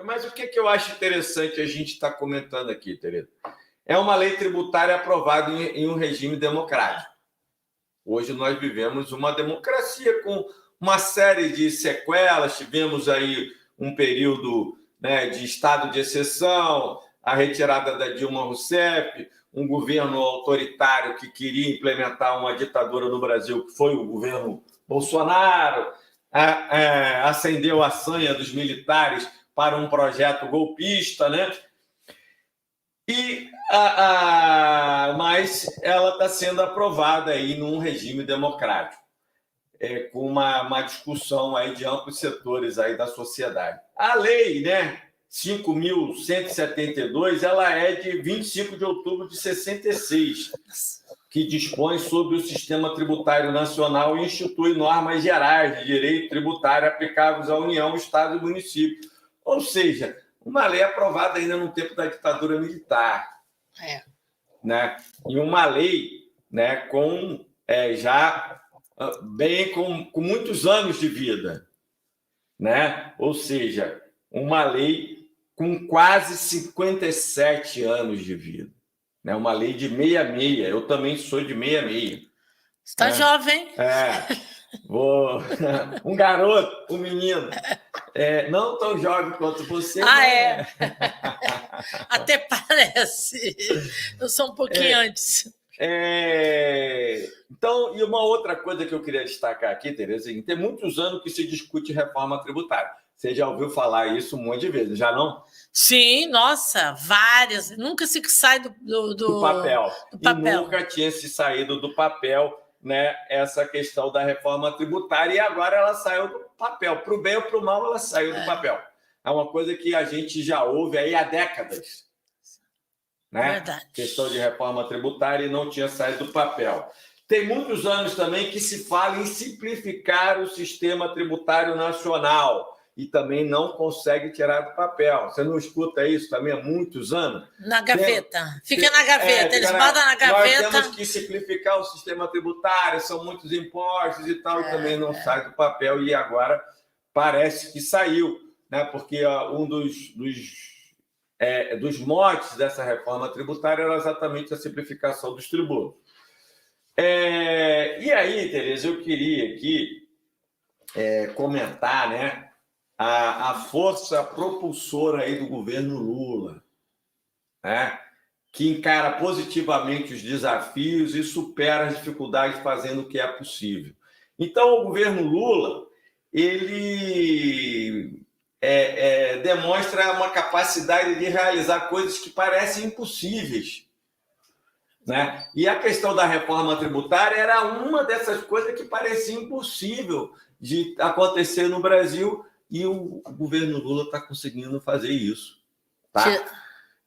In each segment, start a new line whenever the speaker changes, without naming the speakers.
Mas o que eu acho interessante a gente estar comentando aqui, Tereza? É uma lei tributária aprovada em um regime democrático. Hoje nós vivemos uma democracia com uma série de sequelas. Tivemos aí um período, né, de estado de exceção, a retirada da Dilma Rousseff, um governo autoritário que queria implementar uma ditadura no Brasil, que foi o governo Bolsonaro, acendeu a sanha dos militares para um projeto golpista, né? Mas ela está sendo aprovada aí num regime democrático, com uma discussão aí de amplos setores aí da sociedade. A lei, né, 5.172, ela é de 25 de outubro de 66, que dispõe sobre o sistema tributário nacional e institui normas gerais de direito tributário aplicáveis à União, Estado e município. Ou seja, uma lei aprovada ainda no tempo da ditadura militar. Né? E uma lei, né, com muitos anos de vida. Né? Ou seja, uma lei com quase 57 anos de vida. Né? Uma lei de 66. Eu também sou de 66.
Você está jovem.
Um garoto, um menino. Não tão jovem quanto você.
Até parece. Eu sou um pouquinho antes.
Então, e uma outra coisa que eu queria destacar aqui, Tereza, tem muitos anos que se discute reforma tributária. Você já ouviu falar isso um monte de vezes, já não?
Sim, nossa, várias. Nunca se sai do
papel.
Do papel.
E nunca tinha se saído do papel, né, essa questão da reforma tributária, e agora ela saiu do papel. Para o bem ou para o mal, ela saiu do papel. É uma coisa que a gente já ouve aí há décadas. Né?
Verdade.
Questão de reforma tributária e não tinha saído do papel. Tem muitos anos também que se fala em simplificar o sistema tributário nacional e também não consegue tirar do papel. Você não escuta isso também há muitos anos?
Na gaveta. Fica na gaveta. Eles botam na gaveta.
Nós temos que simplificar o sistema tributário, são muitos impostos e tal, e também não sai do papel, e agora parece que saiu, né? Porque um dos motes dessa reforma tributária era exatamente a simplificação dos tributos. E aí, Tereza, eu queria aqui comentar, né, a força propulsora aí do governo Lula, né, que encara positivamente os desafios e supera as dificuldades fazendo o que é possível. Então, o governo Lula, ele demonstra uma capacidade de realizar coisas que parecem impossíveis. Né? E a questão da reforma tributária era uma dessas coisas que parecia impossível de acontecer no Brasil, e o governo Lula está conseguindo fazer isso. Tá?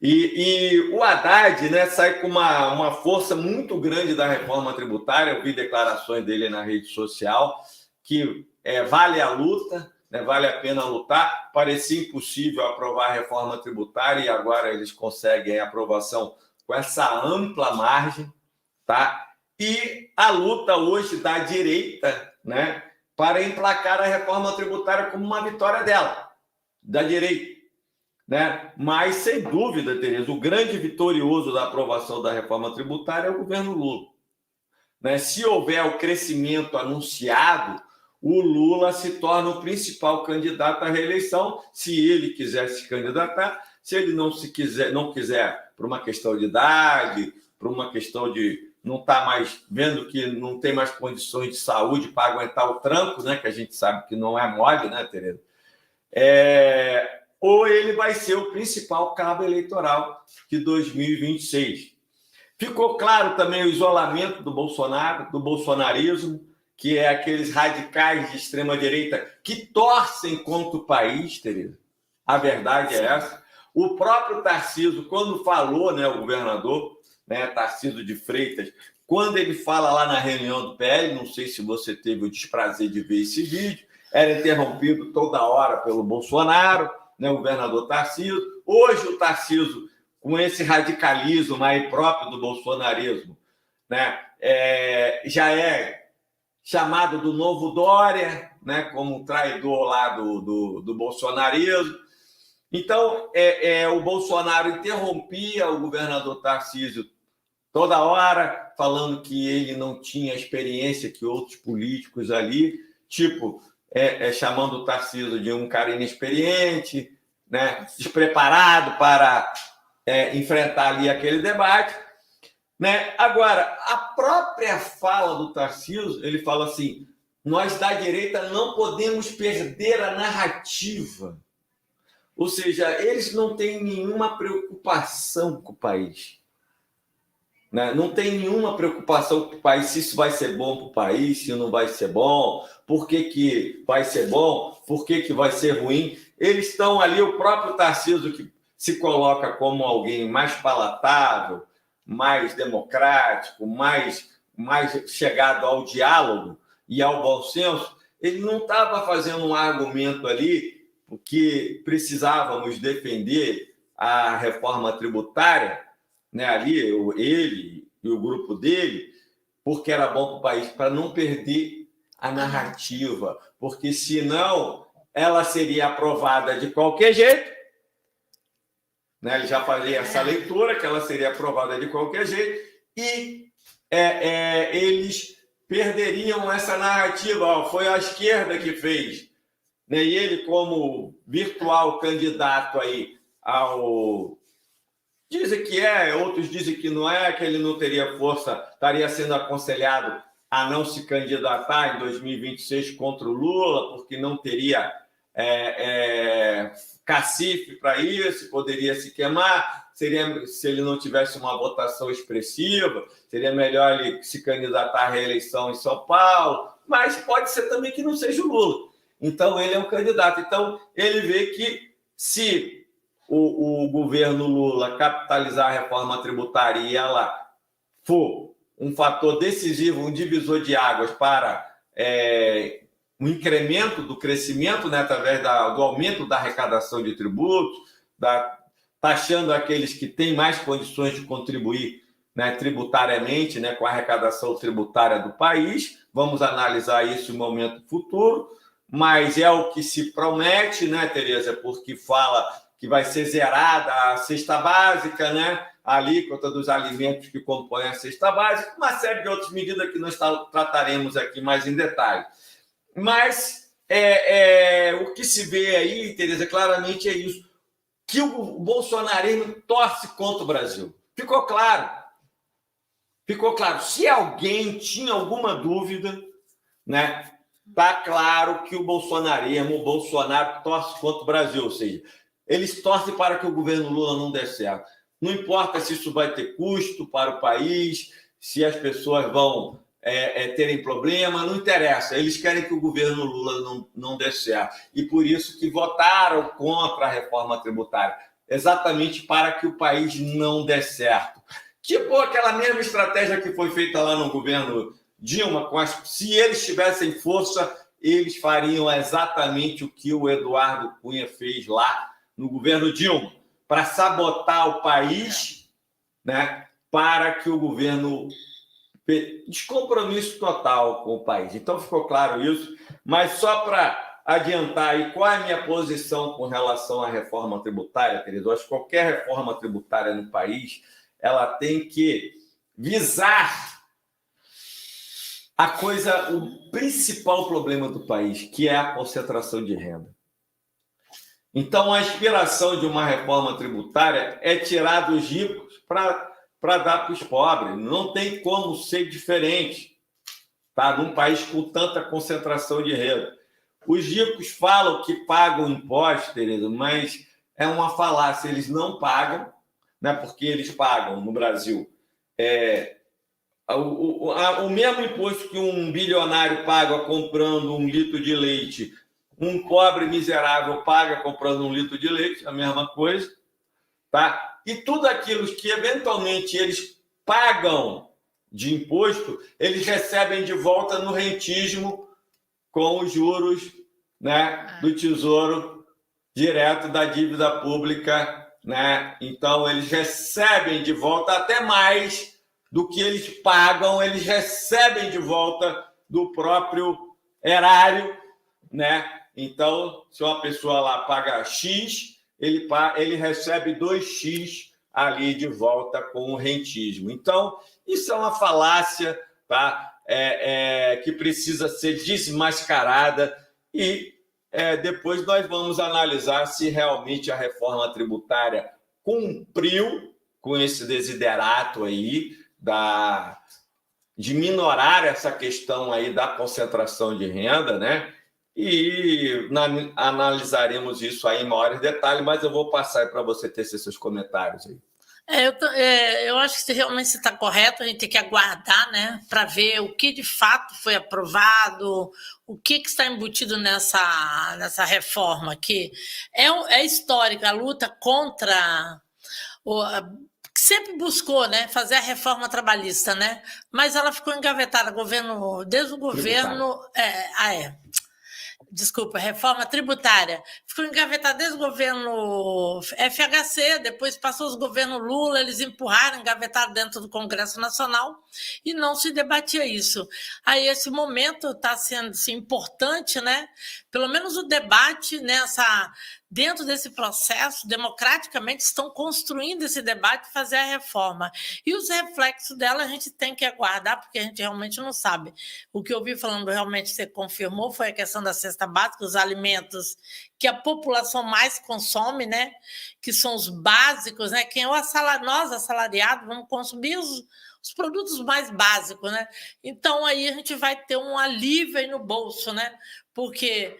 E o Haddad, né, sai com uma força muito grande da reforma tributária. Eu vi declarações dele na rede social que vale a luta, né, vale a pena lutar. Parecia impossível aprovar a reforma tributária e agora eles conseguem a aprovação com essa ampla margem, tá? E a luta hoje da direita, né, para emplacar a reforma tributária como uma vitória dela, da direita, né? Mas, sem dúvida, Tereza, o grande vitorioso da aprovação da reforma tributária é o governo Lula. Né? Se houver o crescimento anunciado, o Lula se torna o principal candidato à reeleição, se ele quiser se candidatar. Se ele não quiser, por uma questão de idade, por uma questão de não estar mais vendo que não tem mais condições de saúde para aguentar o tranco, né, que a gente sabe que não é mole, né, Tereza? Ou ele vai ser o principal cabo eleitoral de 2026. Ficou claro também o isolamento do Bolsonaro, do bolsonarismo, que é aqueles radicais de extrema-direita que torcem contra o país, Tereza. A verdade é essa. O próprio Tarcísio, quando falou, né, o governador, né, Tarcísio de Freitas, quando ele fala lá na reunião do PL, não sei se você teve o desprazer de ver esse vídeo, era interrompido toda hora pelo Bolsonaro, né, o governador Tarcísio. Hoje o Tarcísio, com esse radicalismo aí próprio do bolsonarismo, né, já é chamado do novo Dória, né, como traidor lá do bolsonarismo. Então, o Bolsonaro interrompia o governador Tarcísio toda hora, falando que ele não tinha experiência que outros políticos ali, tipo, chamando o Tarcísio de um cara inexperiente, né, despreparado para enfrentar ali aquele debate. Né? Agora, a própria fala do Tarcísio, ele fala assim, nós da direita não podemos perder a narrativa. Ou seja, eles não têm nenhuma preocupação com o país. Né? Não tem nenhuma preocupação com o país, se isso vai ser bom para o país, se não vai ser bom, por que vai ser bom, por que vai ser ruim. Eles estão ali, o próprio Tarcísio, que se coloca como alguém mais palatável, mais democrático, mais chegado ao diálogo e ao bom senso, ele não estava fazendo um argumento ali que precisávamos defender a reforma tributária, né, ali, ele e o grupo dele, porque era bom para o país, para não perder a narrativa, porque senão ela seria aprovada de qualquer jeito, né? Ele já fazia essa leitura, que ela seria aprovada de qualquer jeito, e eles perderiam essa narrativa. Foi a esquerda que fez, né? E ele, como virtual candidato aí ao... Dizem que outros dizem que não é, que ele não teria força, estaria sendo aconselhado a não se candidatar em 2026 contra o Lula, porque não teria cacife para isso, poderia se queimar, se ele não tivesse uma votação expressiva, seria melhor ele se candidatar à reeleição em São Paulo, mas pode ser também que não seja o Lula. Então, ele é um candidato. Então, ele vê que se o governo Lula capitalizar a reforma tributária e ela for um fator decisivo, um divisor de águas para um incremento do crescimento, né, através do aumento da arrecadação de tributos, taxando aqueles que têm mais condições de contribuir, né, tributariamente, né, com a arrecadação tributária do país. Vamos analisar isso no momento futuro, mas é o que se promete, né, Tereza, porque fala que vai ser zerada a cesta básica, né? A alíquota dos alimentos que compõem a cesta básica, uma série de outras medidas que nós trataremos aqui mais em detalhe. Mas o que se vê aí, Tereza, claramente é isso, que o bolsonarismo torce contra o Brasil. Ficou claro. Ficou claro. Se alguém tinha alguma dúvida, né? Está claro que o Bolsonaro torce contra o Brasil, ou seja, eles torcem para que o governo Lula não dê certo. Não importa se isso vai ter custo para o país, se as pessoas vão terem problema, não interessa. Eles querem que o governo Lula não dê certo. E por isso que votaram contra a reforma tributária, exatamente para que o país não dê certo. Tipo aquela mesma estratégia que foi feita lá no governo Dilma, se eles tivessem força, eles fariam exatamente o que o Eduardo Cunha fez lá no governo Dilma, para sabotar o país, né, para que o governo... Descompromisso total com o país. Então, ficou claro isso. Mas só para adiantar aí, qual é a minha posição com relação à reforma tributária, Teresa? Eu acho que qualquer reforma tributária no país, ela tem que visar o principal problema do país, que é a concentração de renda. Então, a inspiração de uma reforma tributária é tirar dos ricos para dar para os pobres. Não tem como ser diferente, tá? Num país com tanta concentração de renda. Os ricos falam que pagam impostos, Tereza, mas é uma falácia. Eles não pagam, né? Porque eles pagam no Brasil o mesmo imposto que um bilionário paga comprando um litro de leite, um pobre miserável paga comprando um litro de leite, a mesma coisa, tá? E tudo aquilo que eventualmente eles pagam de imposto, eles recebem de volta no rentismo com os juros, né, do Tesouro Direto da dívida pública, né? Então eles recebem de volta até mais do que eles pagam, eles recebem de volta do próprio erário, né? Então, se uma pessoa lá paga X, ele recebe 2x ali de volta com o rentismo. Então, isso é uma falácia, tá? Que precisa ser desmascarada e depois nós vamos analisar se realmente a reforma tributária cumpriu com esse desiderato aí de minorar essa questão aí da concentração de renda, né? E analisaremos isso aí em maiores detalhes, mas eu vou passar para você ter seus comentários aí.
Eu acho que realmente está correto, a gente tem que aguardar, né, para ver o que de fato foi aprovado, o que está embutido nessa reforma, que é histórica, a luta contra que sempre buscou, né, fazer a reforma trabalhista, né, mas ela ficou engavetada, desde o governo... Desculpa, reforma tributária. Ficou engavetada desde o governo FHC, depois passou os governos Lula, eles empurraram, engavetaram dentro do Congresso Nacional e não se debatia isso. Aí esse momento está sendo assim, importante, né? Pelo menos o debate dentro desse processo, democraticamente, estão construindo esse debate e fazer a reforma. E os reflexos dela a gente tem que aguardar, porque a gente realmente não sabe. O que eu vi falando realmente você confirmou foi a questão da cesta básica, os alimentos que a população mais consome, né? Que são os básicos, né? Nós, assalariados, vamos consumir os produtos mais básicos, né? Então, aí a gente vai ter um alívio aí no bolso, né? Porque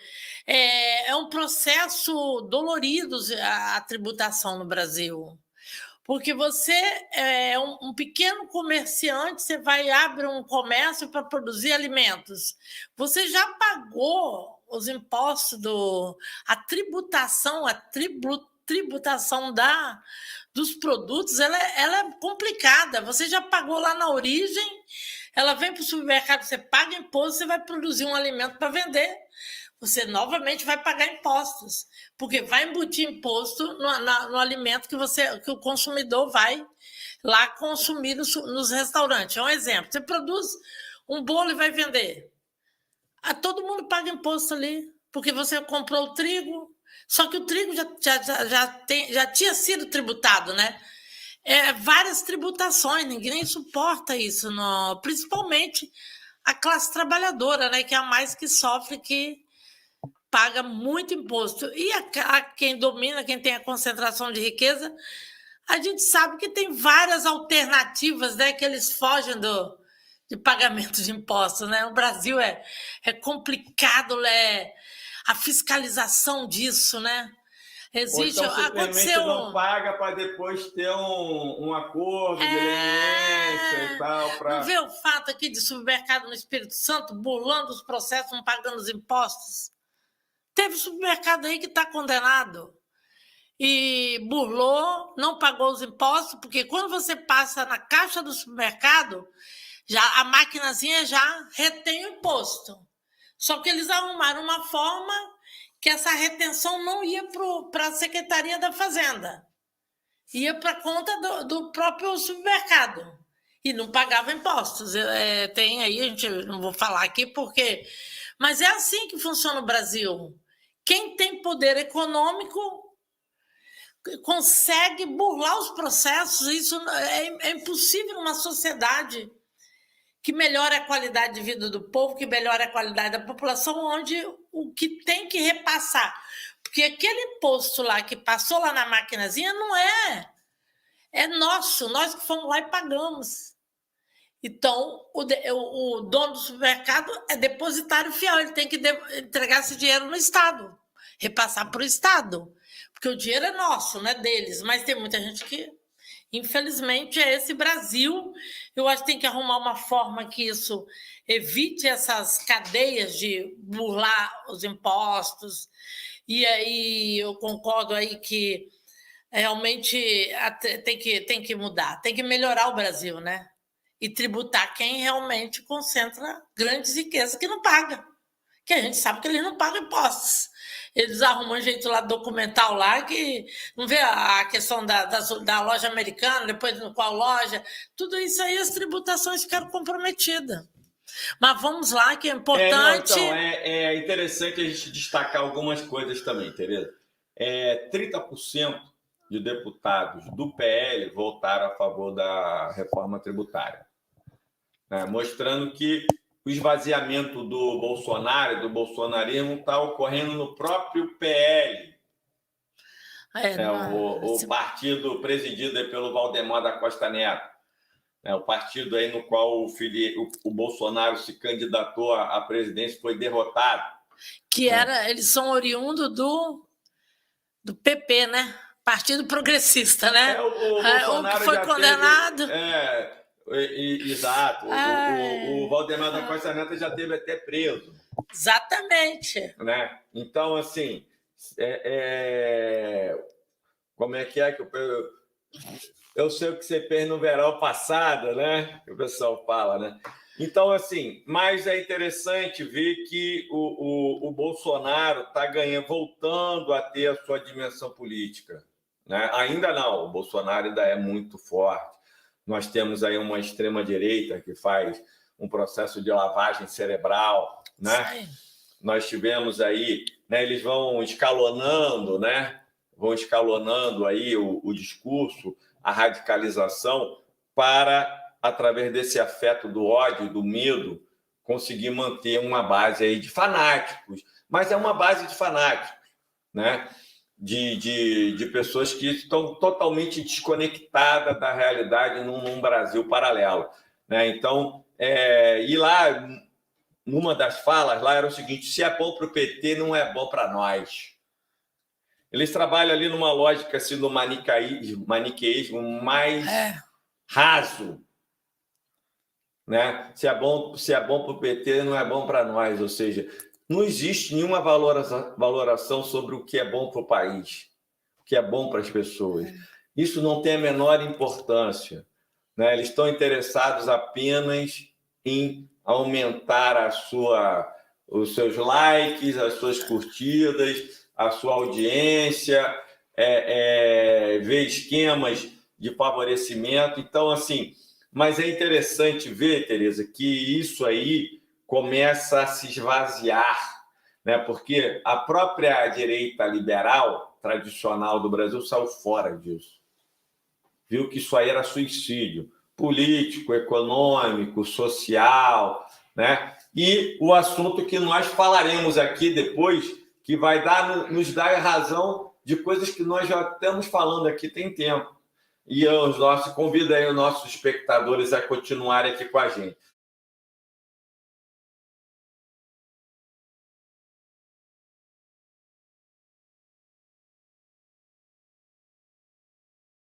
é um processo dolorido a tributação no Brasil. Porque você é um pequeno comerciante, você abre um comércio para produzir alimentos. Você já pagou os impostos a tributação dos produtos, ela é complicada. Você já pagou lá na origem, ela vem para o supermercado, você paga imposto, você vai produzir um alimento para vender. Você novamente vai pagar impostos, porque vai embutir imposto no alimento que o consumidor vai lá consumir nos restaurantes. É um exemplo. Você produz um bolo e vai vender. Todo mundo paga imposto ali, porque você comprou o trigo, só que o trigo já tinha sido tributado, né? Várias tributações, ninguém suporta isso, principalmente a classe trabalhadora, né? Que é a mais que sofre, que paga muito imposto. E quem domina, quem tem a concentração de riqueza, a gente sabe que tem várias alternativas, né? Que eles fogem de pagamento de impostos, né? O Brasil é complicado, a fiscalização disso, né?
Existe, ou então simplesmente não paga para depois ter um acordo de leniência e tal.
Não vê o fato aqui de supermercado no Espírito Santo burlando os processos, não pagando os impostos? Teve supermercado aí que está condenado e burlou, não pagou os impostos, porque quando você passa na caixa do supermercado, a maquinazinha já retém o imposto. Só que eles arrumaram uma forma que essa retenção não ia para a Secretaria da Fazenda, ia para a conta do próprio supermercado e não pagava impostos. Tem aí, a gente não vou falar aqui porque... Mas é assim que funciona o Brasil. Quem tem poder econômico consegue burlar os processos. Isso é impossível numa sociedade que melhora a qualidade de vida do povo, que melhora a qualidade da população, onde o que tem que repassar. Porque aquele imposto lá que passou lá na maquinazinha não é nosso, nós que fomos lá e pagamos. Então, o dono do supermercado é depositário fiel, ele tem que entregar esse dinheiro no Estado, repassar para o Estado, porque o dinheiro é nosso, não é deles, mas tem muita gente que, infelizmente, é esse Brasil. Eu acho que tem que arrumar uma forma que isso evite essas cadeias de burlar os impostos, e aí eu concordo aí que realmente tem que mudar, tem que melhorar o Brasil, né? E tributar quem realmente concentra grandes riquezas que não paga. Que a gente sabe que eles não pagam impostos. Eles arrumam um jeito lá documental lá que não vê a questão da loja americana, depois no qual loja, tudo isso aí, as tributações ficaram comprometidas. Mas vamos lá, que é importante.
É interessante a gente destacar algumas coisas também, Tereza. 30% de deputados do PL votaram a favor da reforma tributária, né? Mostrando que o esvaziamento do Bolsonaro, do bolsonarismo, está ocorrendo no próprio PL, o partido presidido aí pelo Valdemar da Costa Neto, o partido aí no qual o Bolsonaro se candidatou à presidência, foi derrotado.
Eles são oriundos do PP, né? Partido Progressista, né?
O Bolsonaro
que foi condenado.
Exato. O Valdemar da Costa Neto já teve até preso.
Exatamente.
Né? Então, assim, como é que eu sei o que você fez no verão passado, né? Que o pessoal fala, né? Então, assim, mas é interessante ver que o Bolsonaro está voltando a ter a sua dimensão política, né? Ainda não, o Bolsonaro ainda é muito forte. Nós temos aí uma extrema-direita que faz um processo de lavagem cerebral, né? Sim. Nós tivemos aí, né, eles vão escalonando, né? Vão escalonando aí o discurso, a radicalização, para, através desse afeto do ódio, do medo, conseguir manter uma base aí de fanáticos. Mas é uma base de fanáticos, né? De pessoas que estão totalmente desconectadas da realidade num Brasil paralelo, né? Então, e lá, numa das falas, lá era o seguinte: se é bom para o PT, não é bom para nós. Eles trabalham ali numa lógica assim, do maniqueísmo mais raso, né? Se é bom para o PT, não é bom para nós. Ou seja, não existe nenhuma valoração sobre o que é bom para o país, o que é bom para as pessoas. Isso não tem a menor importância, né? Eles estão interessados apenas em aumentar os seus likes, as suas curtidas, a sua audiência, ver esquemas de favorecimento. Então, assim, mas é interessante ver, Tereza, que isso aí começa a se esvaziar, né? Porque a própria direita liberal tradicional do Brasil saiu fora disso. Viu que isso aí era suicídio político, econômico, social, né? E o assunto que nós falaremos aqui depois, que vai nos dar razão de coisas que nós já estamos falando aqui tem tempo. E convido aí os nossos espectadores a continuarem aqui com a gente.